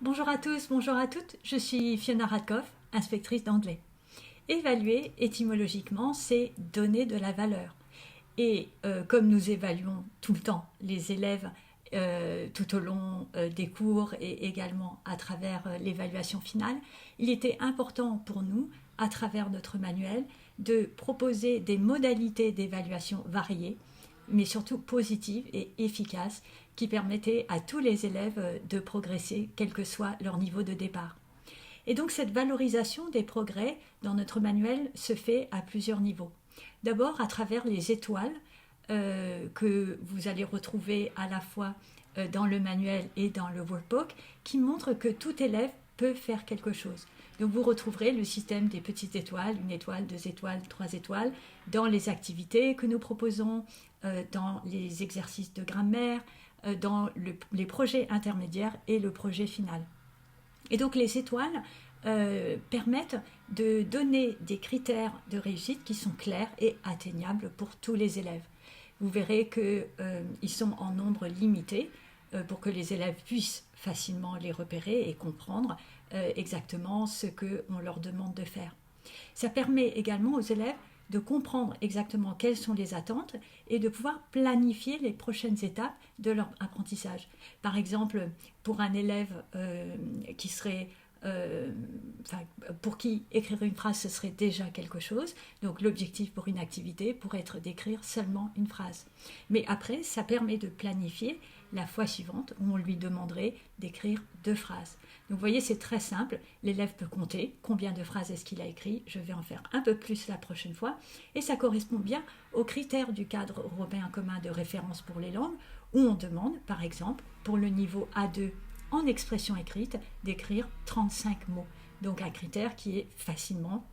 Bonjour à tous, bonjour à toutes, je suis Fiona Radkoff, inspectrice d'anglais. Évaluer étymologiquement, c'est donner de la valeur. Et comme nous évaluons tout le temps les élèves tout au long des cours et également à travers l'évaluation finale, il était important pour nous, à travers notre manuel, de proposer des modalités d'évaluation variées, mais surtout positives et efficaces, qui permettaient à tous les élèves de progresser, quel que soit leur niveau de départ. Et donc cette valorisation des progrès dans notre manuel se fait à plusieurs niveaux. D'abord à travers les étoiles que vous allez retrouver à la fois dans le manuel et dans le workbook, qui montrent que tout élève peut faire quelque chose. Donc vous retrouverez le système des petites étoiles, une étoile, deux étoiles, trois étoiles, dans les activités que nous proposons, dans les exercices de grammaire, dans les projets intermédiaires et le projet final. Et donc les étoiles permettent de donner des critères de réussite qui sont clairs et atteignables pour tous les élèves. Vous verrez qu'ils sont en nombre limité pour que les élèves puissent facilement les repérer et comprendre exactement ce qu'on leur demande de faire. Ça permet également aux élèves de comprendre exactement quelles sont les attentes et de pouvoir planifier les prochaines étapes de leur apprentissage. Par exemple, pour un élève qui serait pour qui écrire une phrase ce serait déjà quelque chose, donc l'objectif pour une activité pourrait être d'écrire seulement une phrase. Mais après, ça permet de planifier la fois suivante où on lui demanderait d'écrire 2 phrases. Donc vous voyez, c'est très simple, l'élève peut compter combien de phrases est-ce qu'il a écrit, je vais en faire un peu plus la prochaine fois, et ça correspond bien aux critères du cadre européen commun de référence pour les langues, où on demande, par exemple, pour le niveau A2 en expression écrite, d'écrire 35 mots. Donc un critère qui est facilement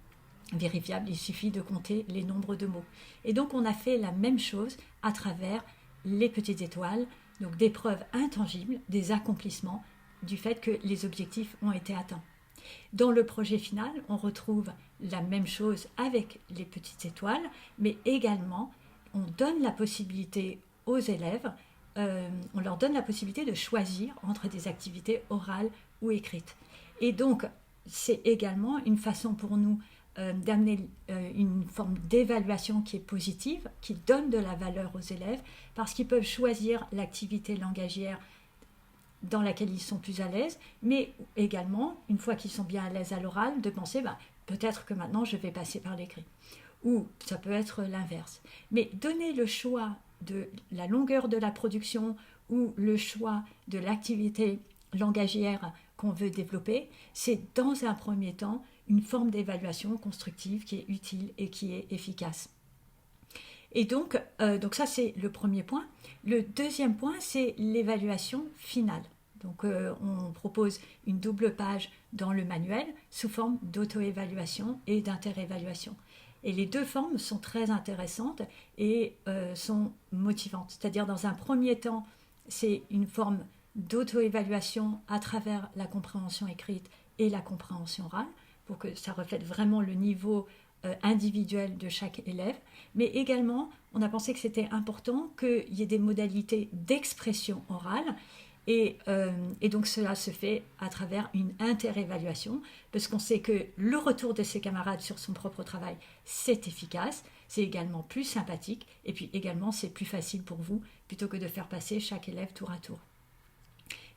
vérifiable, il suffit de compter les nombres de mots. Et donc on a fait la même chose à travers les petites étoiles, donc des preuves intangibles, des accomplissements du fait que les objectifs ont été atteints. Dans le projet final, on retrouve la même chose avec les petites étoiles, mais également on donne la possibilité aux élèves, on leur donne la possibilité de choisir entre des activités orales ou écrites. Et donc, c'est également une façon pour nous d'amener une forme d'évaluation qui est positive, qui donne de la valeur aux élèves, parce qu'ils peuvent choisir l'activité langagière dans laquelle ils sont plus à l'aise, mais également, une fois qu'ils sont bien à l'aise à l'oral, de penser, peut-être que maintenant je vais passer par l'écrit. Ou ça peut être l'inverse. Mais donner le choix de la longueur de la production ou le choix de l'activité langagière qu'on veut développer, c'est dans un premier temps une forme d'évaluation constructive qui est utile et qui est efficace. Et donc ça c'est le premier point. Le deuxième point, c'est l'évaluation finale. Donc on propose une double page dans le manuel sous forme d'auto-évaluation et d'inter-évaluation. Et les deux formes sont très intéressantes et sont motivantes. C'est-à-dire dans un premier temps, c'est une forme d'auto-évaluation à travers la compréhension écrite et la compréhension orale, pour que ça reflète vraiment le niveau individuel de chaque élève. Mais également, on a pensé que c'était important qu'il y ait des modalités d'expression orale. Et donc cela se fait à travers une inter-évaluation, parce qu'on sait que le retour de ses camarades sur son propre travail, c'est efficace, c'est également plus sympathique, et puis également c'est plus facile pour vous, plutôt que de faire passer chaque élève tour à tour.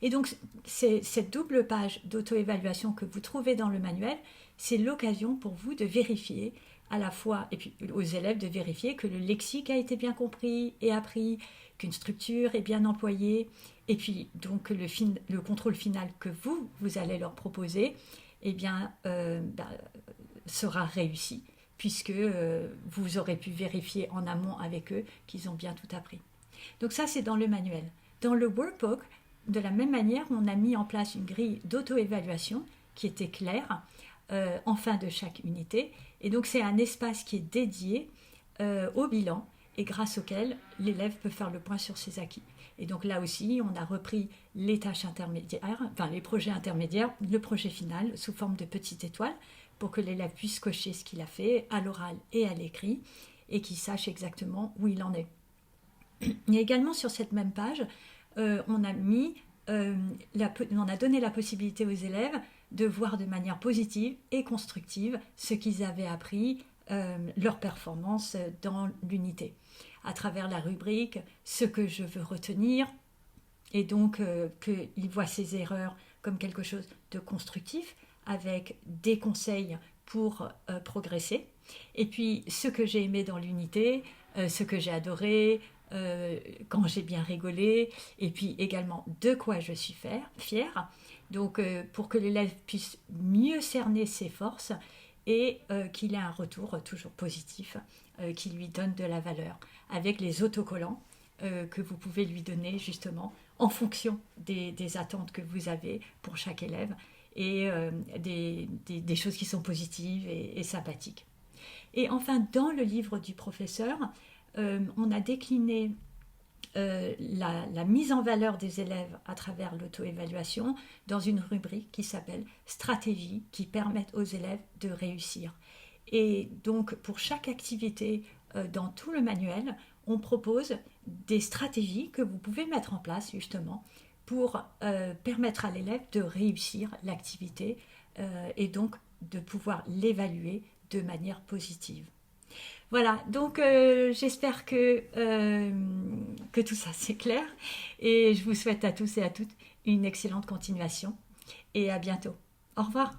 Et donc cette double page d'auto-évaluation que vous trouvez dans le manuel, c'est l'occasion pour vous de vérifier à la fois, et puis aux élèves de vérifier que le lexique a été bien compris et appris, qu'une structure est bien employée, et puis donc le contrôle final que vous allez leur proposer, eh bien, sera réussi, puisque vous aurez pu vérifier en amont avec eux qu'ils ont bien tout appris. Donc ça, c'est dans le manuel. Dans le workbook, de la même manière, on a mis en place une grille d'auto-évaluation qui était claire en fin de chaque unité. Et donc c'est un espace qui est dédié au bilan et grâce auquel l'élève peut faire le point sur ses acquis. Et donc là aussi, on a repris les tâches intermédiaires, enfin les projets intermédiaires, le projet final sous forme de petites étoiles pour que l'élève puisse cocher ce qu'il a fait à l'oral et à l'écrit et qu'il sache exactement où il en est. Et également sur cette même page, on a mis on a donné la possibilité aux élèves de voir de manière positive et constructive ce qu'ils avaient appris, leur performance dans l'unité. À travers la rubrique, ce que je veux retenir, et donc qu'ils voient ces erreurs comme quelque chose de constructif, avec des conseils pour progresser. Et puis ce que j'ai aimé dans l'unité, ce que j'ai adoré, quand j'ai bien rigolé, et puis également de quoi je suis fière. Donc pour que l'élève puisse mieux cerner ses forces et qu'il ait un retour toujours positif qui lui donne de la valeur, avec les autocollants que vous pouvez lui donner justement en fonction des attentes que vous avez pour chaque élève et des choses qui sont positives et sympathiques. Et enfin, dans le livre du professeur, on a décliné la mise en valeur des élèves à travers l'auto-évaluation dans une rubrique qui s'appelle Stratégies qui permettent aux élèves de réussir. Et donc, pour chaque activité dans tout le manuel, on propose des stratégies que vous pouvez mettre en place justement pour permettre à l'élève de réussir l'activité et donc de pouvoir l'évaluer de manière positive. Voilà, donc j'espère que tout ça c'est clair et je vous souhaite à tous et à toutes une excellente continuation et à bientôt. Au revoir.